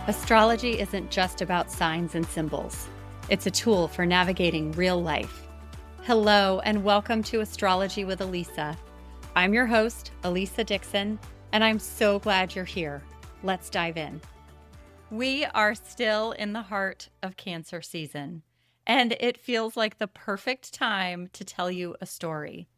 Astrology isn't just about signs and symbols. It's a tool for navigating real life. Hello, and welcome to Astrology with Elisa. I'm your host, Elisa Dixon, and I'm so glad you're here. Let's dive in. We are still in the heart of Cancer season, and it feels like the perfect time to tell you a story.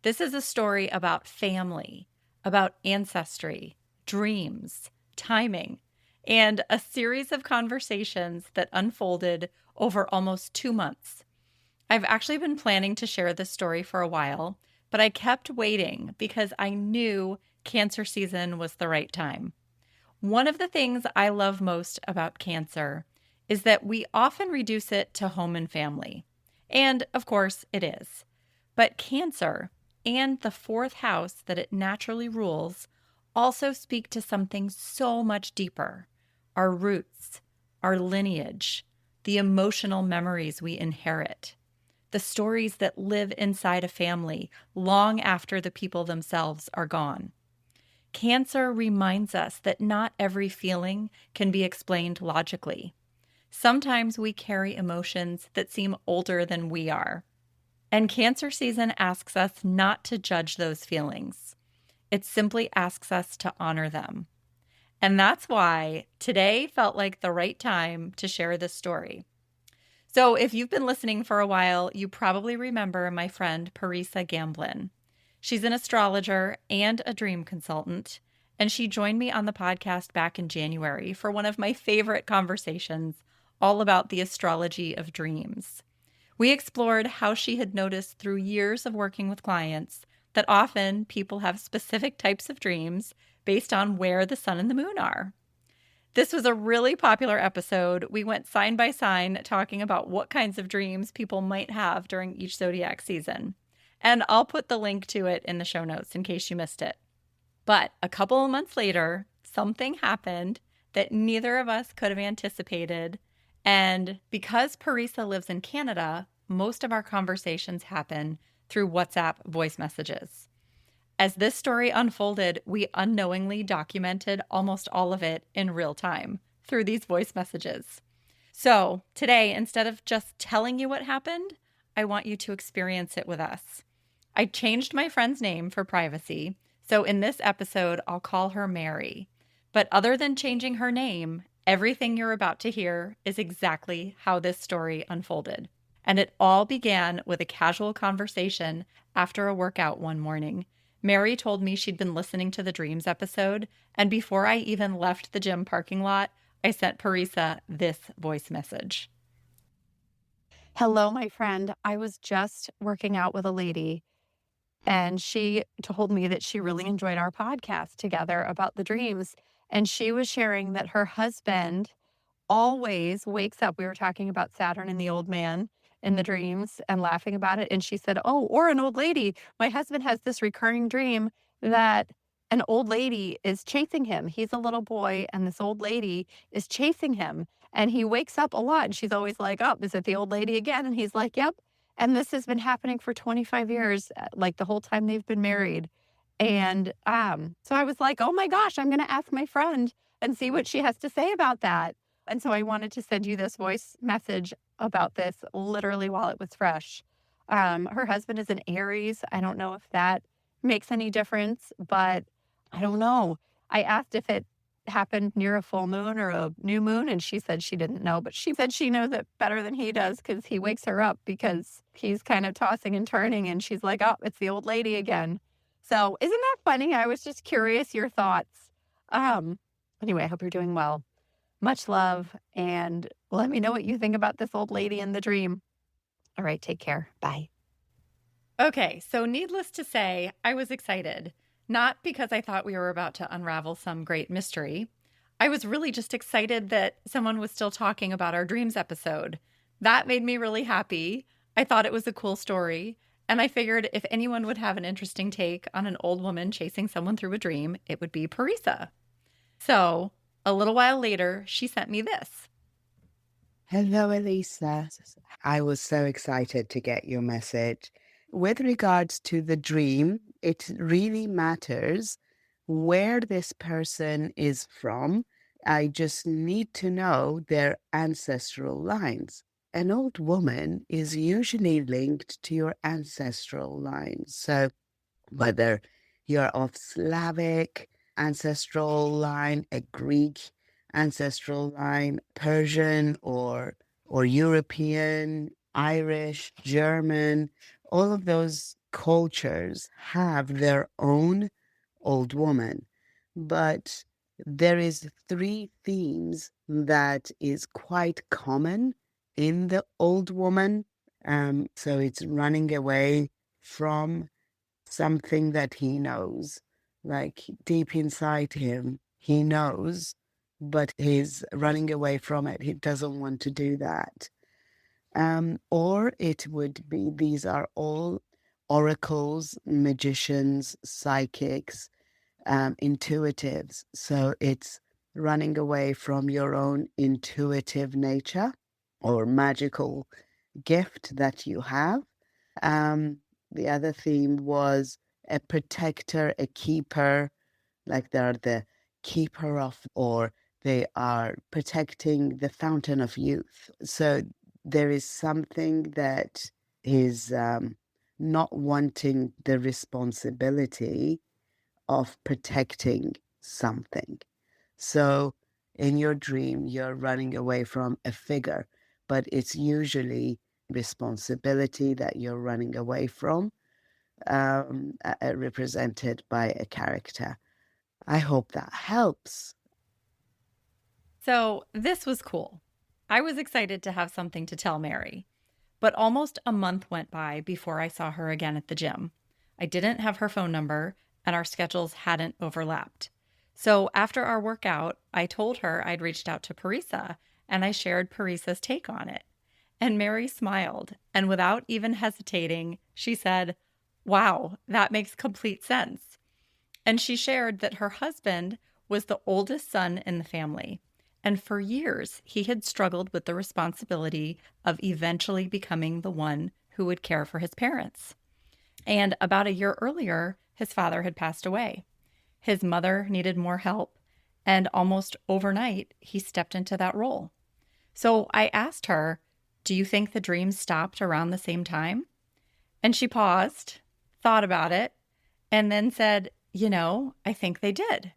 This is a story about family, about ancestry, dreams, timing, and a series of conversations that unfolded over almost 2 months. I've actually been planning to share this story for a while, but I kept waiting because I knew Cancer season was the right time. One of the things I love most about Cancer is that we often reduce it to home and family. And of course, it is. But Cancer and the fourth house that it naturally rules also speak to something so much deeper: our roots, our lineage, the emotional memories we inherit, the stories that live inside a family long after the people themselves are gone. Cancer reminds us that not every feeling can be explained logically. Sometimes we carry emotions that seem older than we are. And Cancer season asks us not to judge those feelings. It simply asks us to honor them. And that's why today felt like the right time to share this story. So if you've been listening for a while, you probably remember my friend Parisa Gamblin. She's an astrologer and a dream consultant, and she joined me on the podcast back in January for one of my favorite conversations, all about the astrology of dreams. We explored how she had noticed through years of working with clients that often people have specific types of dreams based on where the sun and the moon are. This was a really popular episode. We went sign by sign talking about what kinds of dreams people might have during each zodiac season. And I'll put the link to it in the show notes in case you missed it. But a couple of months later, something happened that neither of us could have anticipated. And because Parisa lives in Canada, most of our conversations happen through WhatsApp voice messages. As this story unfolded, we unknowingly documented almost all of it in real time through these voice messages. So today, instead of just telling you what happened, I want you to experience it with us. I changed my friend's name for privacy, so in this episode, I'll call her Mary. But other than changing her name, everything you're about to hear is exactly how this story unfolded. And it all began with a casual conversation after a workout one morning. Mary told me she'd been listening to the Dreams episode, and before I even left the gym parking lot, I sent Parisa this voice message. Hello, my friend. I was just working out with a lady, and she told me that she really enjoyed our podcast together about the dreams. And she was sharing that her husband always wakes up. We were talking about Saturn and the old man in the dreams and laughing about it. And she said, "Oh, or an old lady. My husband has this recurring dream that an old lady is chasing him. He's a little boy, and this old lady is chasing him. And he wakes up a lot. And she's always like, oh, is it the old lady again?" And he's like, yep. And this has been happening for 25 years, like the whole time they've been married. And so I was like, oh my gosh, I'm going to ask my friend and see what she has to say about that. And so I wanted to send you this voice message about this literally while it was fresh. Her husband is an Aries. I don't know if that makes any difference, but I don't know. I asked if it happened near a full moon or a new moon, and she said she didn't know, but she said she knows it better than he does because he wakes her up because he's kind of tossing and turning, and she's like, oh, it's the old lady again. So isn't that funny? I was just curious your thoughts. Anyway, I hope you're doing well. Much love, and let me know what you think about this old lady in the dream. All right, take care. Bye. Okay, so needless to say, I was excited. Not because I thought we were about to unravel some great mystery. I was really just excited that someone was still talking about our dreams episode. That made me really happy. I thought it was a cool story, and I figured if anyone would have an interesting take on an old woman chasing someone through a dream, it would be Parisa. So a little while later, she sent me this. Hello, Elisa. I was so excited to get your message. With regards to the dream, it really matters where this person is from I just need to know their ancestral lines. An old woman is usually linked to your ancestral lines. So whether you're of Slavic ancestral line, a Greek ancestral line, Persian or European, Irish, German, all of those cultures have their own old woman. But there is three themes that is quite common in the old woman. So it's running away from something that he knows, like deep inside him, he knows, but he's running away from it. He doesn't want to do that. Or it would be these are all oracles, magicians, psychics, intuitives. So it's running away from your own intuitive nature or magical gift that you have. Um, the other theme was a protector, a keeper, like they're the keeper of, or they are protecting the fountain of youth. So there is something that is not wanting the responsibility of protecting something. So in your dream, you're running away from a figure, but it's usually responsibility that you're running away from, represented by a character. I hope that helps. So, this was cool. I was excited to have something to tell Mary, but almost a month went by before I saw her again at the gym. I didn't have her phone number, and our schedules hadn't overlapped. So, after our workout, I told her I'd reached out to Parisa, and I shared Parisa's take on it. And Mary smiled, and without even hesitating, she said, "Wow, that makes complete sense." And she shared that her husband was the oldest son in the family. And for years, he had struggled with the responsibility of eventually becoming the one who would care for his parents. And about a year earlier, his father had passed away. His mother needed more help, and almost overnight, he stepped into that role. So I asked her, "Do you think the dreams stopped around the same time?" And she paused, thought about it, and then said, I think they did.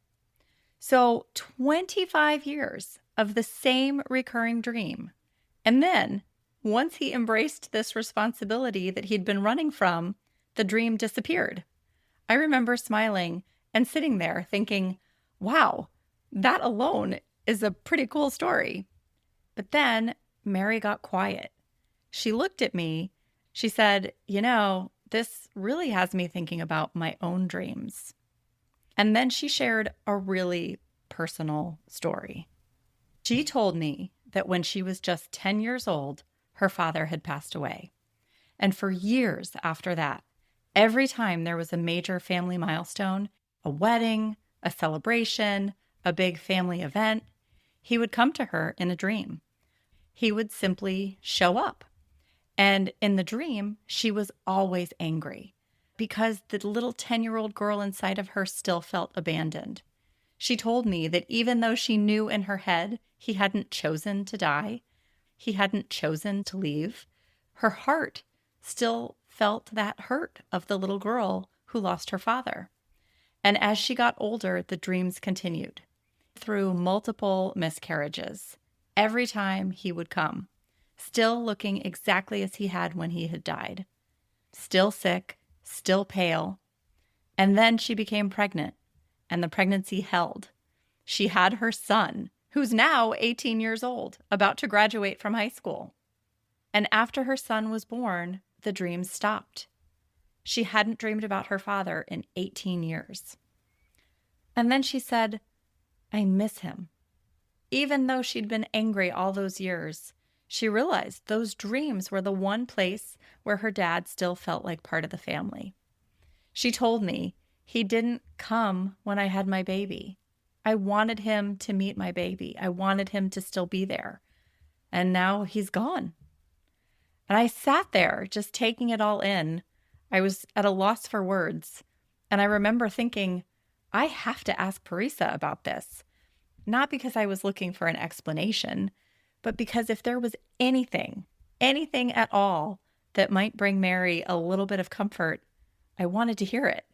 So 25 years of the same recurring dream. And then, once he embraced this responsibility that he'd been running from, the dream disappeared. I remember smiling and sitting there thinking, wow, that alone is a pretty cool story. But then Mary got quiet. She looked at me. She said, this really has me thinking about my own dreams. And then she shared a really personal story. She told me that when she was just 10 years old, her father had passed away. And for years after that, every time there was a major family milestone, a wedding, a celebration, a big family event, he would come to her in a dream. He would simply show up. And in the dream, she was always angry because the little 10-year-old girl inside of her still felt abandoned. She told me that even though she knew in her head he hadn't chosen to die, he hadn't chosen to leave, her heart still felt that hurt of the little girl who lost her father. And as she got older, the dreams continued through multiple miscarriages. Every time he would come, still looking exactly as he had when he had died, still sick, still pale. And then she became pregnant, and the pregnancy held. She had her son, who's now 18 years old, about to graduate from high school. And after her son was born, the dreams stopped. She hadn't dreamed about her father in 18 years. And then she said, I miss him. Even though she'd been angry all those years, she realized those dreams were the one place where her dad still felt like part of the family. She told me, he didn't come when I had my baby. I wanted him to meet my baby. I wanted him to still be there. And now he's gone. And I sat there just taking it all in. I was at a loss for words. And I remember thinking, I have to ask Parisa about this. not because I was looking for an explanation, but because if there was anything at all that might bring Mary a little bit of comfort, I wanted to hear it.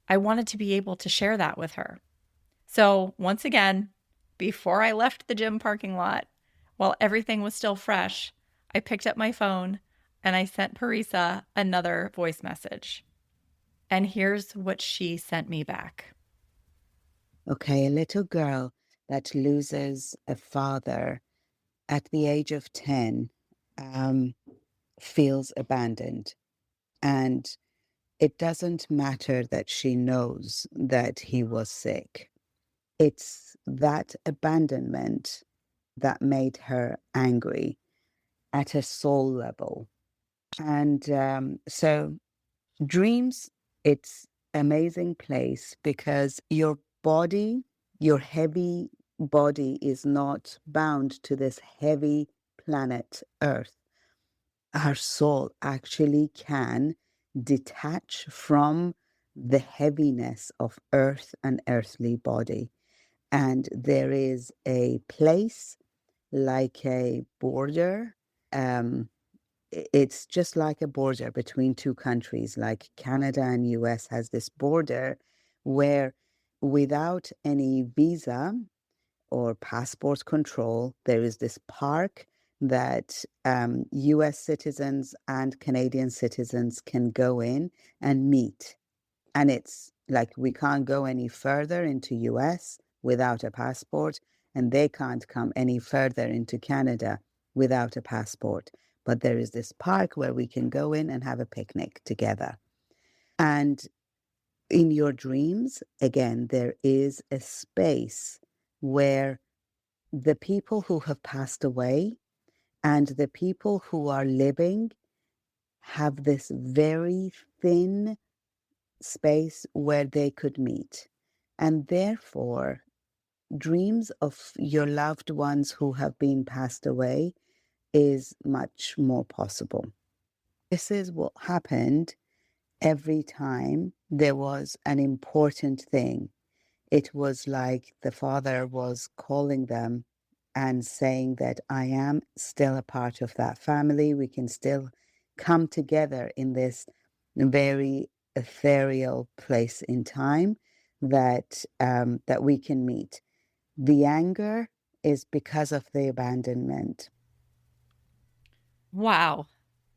I wanted to be able to share that with her. So once again, before I left the gym parking lot, while everything was still fresh, I picked up my phone and I sent Parisa another voice message. And here's what she sent me back. Okay, a little girl that loses a father at the age of 10 um, feels abandoned. And it doesn't matter that she knows that he was sick. It's that abandonment that made her angry at a soul level. And so dreams, it's amazing place because your body, your heavy body is not bound to this heavy planet Earth. Our soul actually can detach from the heaviness of earth and earthly body. And there is a place like a border. Um, it's just like a border between two countries, like Canada and US has this border where without any visa or passport control, there is this park that US citizens and Canadian citizens can go in and meet. And it's like we can't go any further into US without a passport, and they can't come any further into Canada without a passport. But there is this park where we can go in and have a picnic together. And in your dreams, again, there is a space where the people who have passed away and the people who are living have this very thin space where they could meet. And therefore, dreams of your loved ones who have been passed away is much more possible. This is what happened every time there was an important thing. It was like the father was calling them and saying that I am still a part of that family. We can still come together in this very ethereal place in time that we can meet. The anger is because of the abandonment. Wow.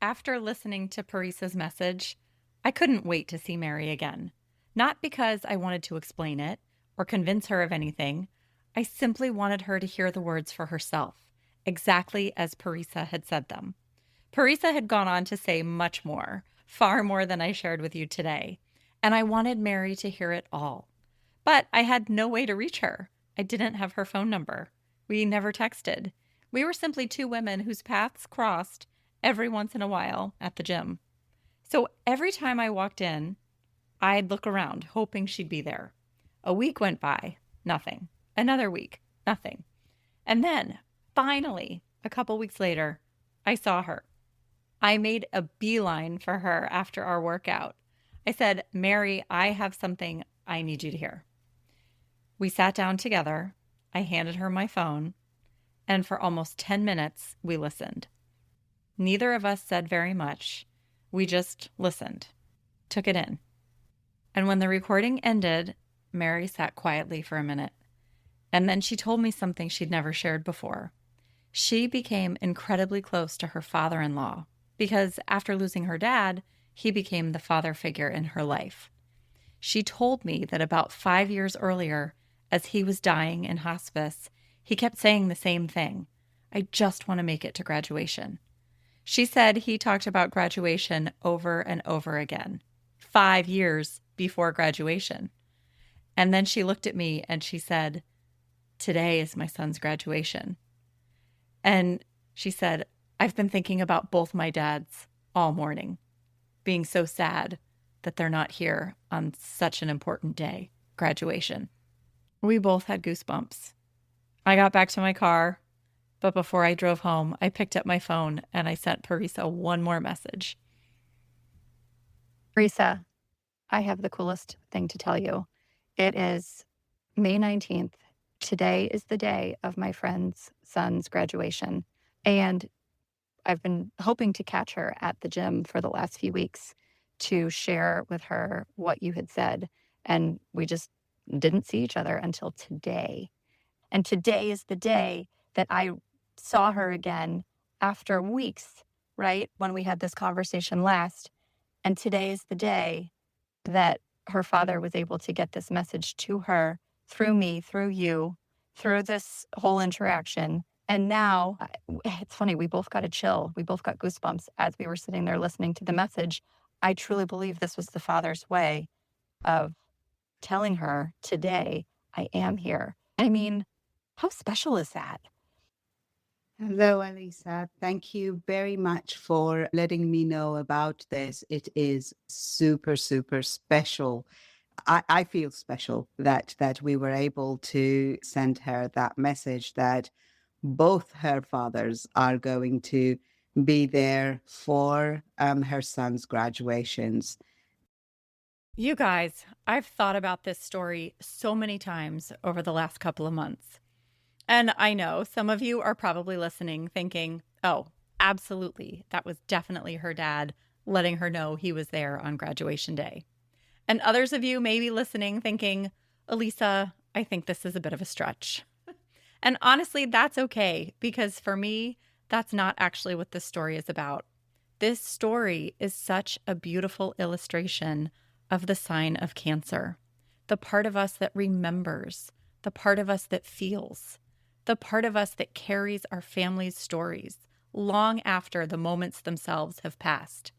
After listening to Parisa's message, I couldn't wait to see Mary again. Not because I wanted to explain it or convince her of anything. I simply wanted her to hear the words for herself, exactly as Parisa had said them. Parisa had gone on to say much more, far more than I shared with you today, and I wanted Mary to hear it all. But I had no way to reach her. I didn't have her phone number. We never texted. We were simply two women whose paths crossed every once in a while at the gym. So every time I walked in, I'd look around, hoping she'd be there. A week went by, nothing. Another week, nothing. And then, finally, a couple weeks later, I saw her. I made a beeline for her after our workout. I said, Mary, I have something I need you to hear. We sat down together. I handed her my phone, and for almost 10 minutes, we listened. Neither of us said very much. We just listened, took it in. And when the recording ended, Mary sat quietly for a minute. And then she told me something she'd never shared before. She became incredibly close to her father-in-law because after losing her dad, he became the father figure in her life. She told me that about 5 years earlier, as he was dying in hospice, he kept saying the same thing. I just want to make it to graduation. She said he talked about graduation over and over again, 5 years before graduation. And then she looked at me and she said, today is my son's graduation. And she said, I've been thinking about both my dads all morning, being so sad that they're not here on such an important day, graduation. We both had goosebumps. I got back to my car, but before I drove home, I picked up my phone and I sent Parisa one more message. Risa, I have the coolest thing to tell you. It is May 19th, today is the day of my friend's son's graduation. And I've been hoping to catch her at the gym for the last few weeks to share with her what you had said. And we just didn't see each other until today. And today is the day that I saw her again after weeks, right? When we had this conversation last. And today is the day that her father was able to get this message to her through me, through you, through this whole interaction. And now it's funny, we both got a chill. We both got goosebumps as we were sitting there listening to the message. I truly believe this was the father's way of telling her today, I am here. I mean, how special is that? Hello, Elisa. Thank you very much for letting me know about this. It is super, super special. I feel special that we were able to send her that message that both her fathers are going to be there for her son's graduations. You guys, I've thought about this story so many times over the last couple of months. And I know some of you are probably listening thinking, oh, absolutely, that was definitely her dad letting her know he was there on graduation day. And others of you may be listening thinking, Elisa, I think this is a bit of a stretch. And honestly, that's okay, because for me, that's not actually what this story is about. This story is such a beautiful illustration of the sign of Cancer, the part of us that remembers, the part of us that feels, the part of us that carries our family's stories long after the moments themselves have passed.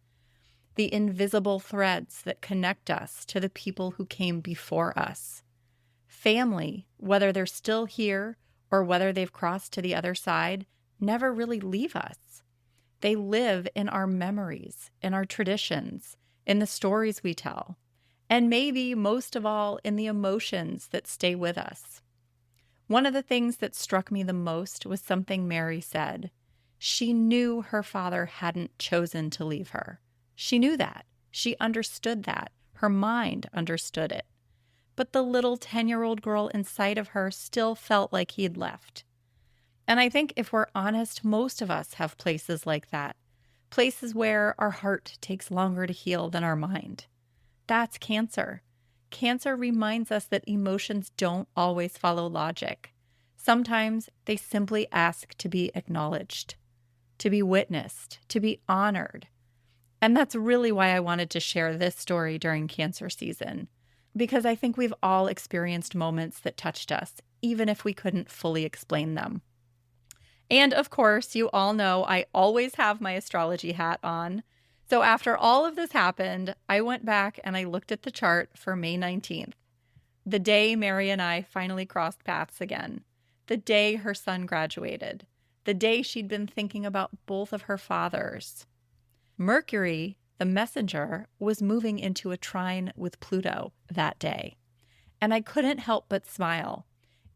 The invisible threads that connect us to the people who came before us. Family, whether they're still here or whether they've crossed to the other side, never really leave us. They live in our memories, in our traditions, in the stories we tell, and maybe most of all in the emotions that stay with us. One of the things that struck me the most was something Mary said. She knew her father hadn't chosen to leave her. She knew that. She understood that. Her mind understood it. But the little 10-year-old girl inside of her still felt like he'd left. And I think if we're honest, most of us have places like that. Places where our heart takes longer to heal than our mind. That's Cancer. Cancer reminds us that emotions don't always follow logic. Sometimes they simply ask to be acknowledged, to be witnessed, to be honored. And that's really why I wanted to share this story during Cancer season, because I think we've all experienced moments that touched us, even if we couldn't fully explain them. And of course, you all know I always have my astrology hat on. So after all of this happened, I went back and I looked at the chart for May 19th, the day Mary and I finally crossed paths again, the day her son graduated, the day she'd been thinking about both of her fathers. Mercury, the messenger, was moving into a trine with Pluto that day. And I couldn't help but smile.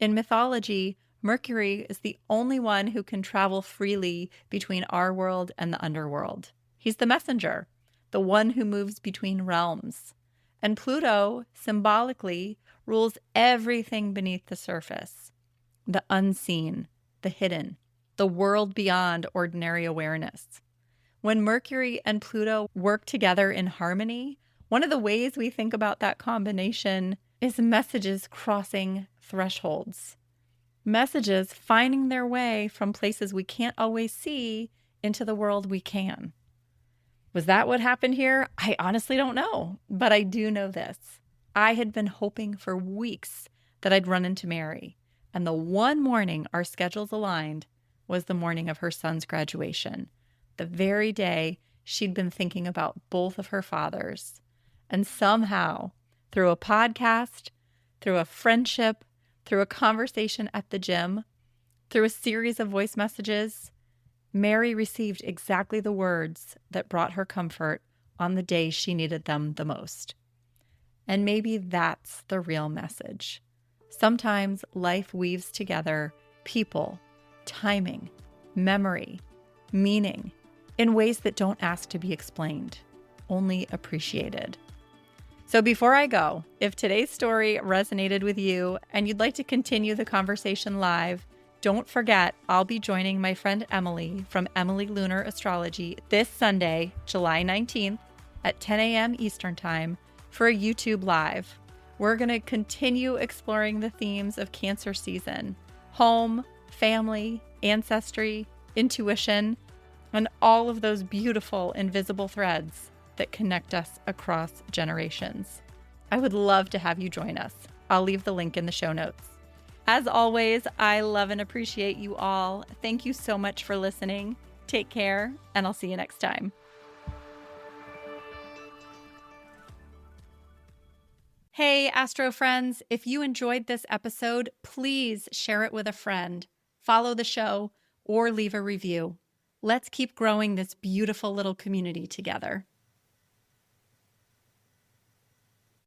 In mythology, Mercury is the only one who can travel freely between our world and the underworld. He's the messenger, the one who moves between realms. And Pluto, symbolically, rules everything beneath the surface. The unseen, the hidden, the world beyond ordinary awareness. When Mercury and Pluto work together in harmony, one of the ways we think about that combination is messages crossing thresholds. Messages finding their way from places we can't always see into the world we can. Was that what happened here? I honestly don't know, but I do know this. I had been hoping for weeks that I'd run into Mary, and the one morning our schedules aligned was the morning of her son's graduation, the very day she'd been thinking about both of her fathers. And somehow, through a podcast, through a friendship, through a conversation at the gym, through a series of voice messages, Mary received exactly the words that brought her comfort on the day she needed them the most. And maybe that's the real message. Sometimes life weaves together people, timing, memory, meaning, in ways that don't ask to be explained, only appreciated. So before I go, if today's story resonated with you and you'd like to continue the conversation live, don't forget I'll be joining my friend Emily from Emily Lunar Astrology this Sunday, July 19th at 10 a.m. Eastern Time for a YouTube Live. We're going to continue exploring the themes of Cancer season: home, family, ancestry, intuition, and all of those beautiful invisible threads that connect us across generations. I would love to have you join us. I'll leave the link in the show notes. As always, I love and appreciate you all. Thank you so much for listening. Take care, and I'll see you next time. Hey, Astro friends, if you enjoyed this episode, please share it with a friend, follow the show, or leave a review. Let's keep growing this beautiful little community together.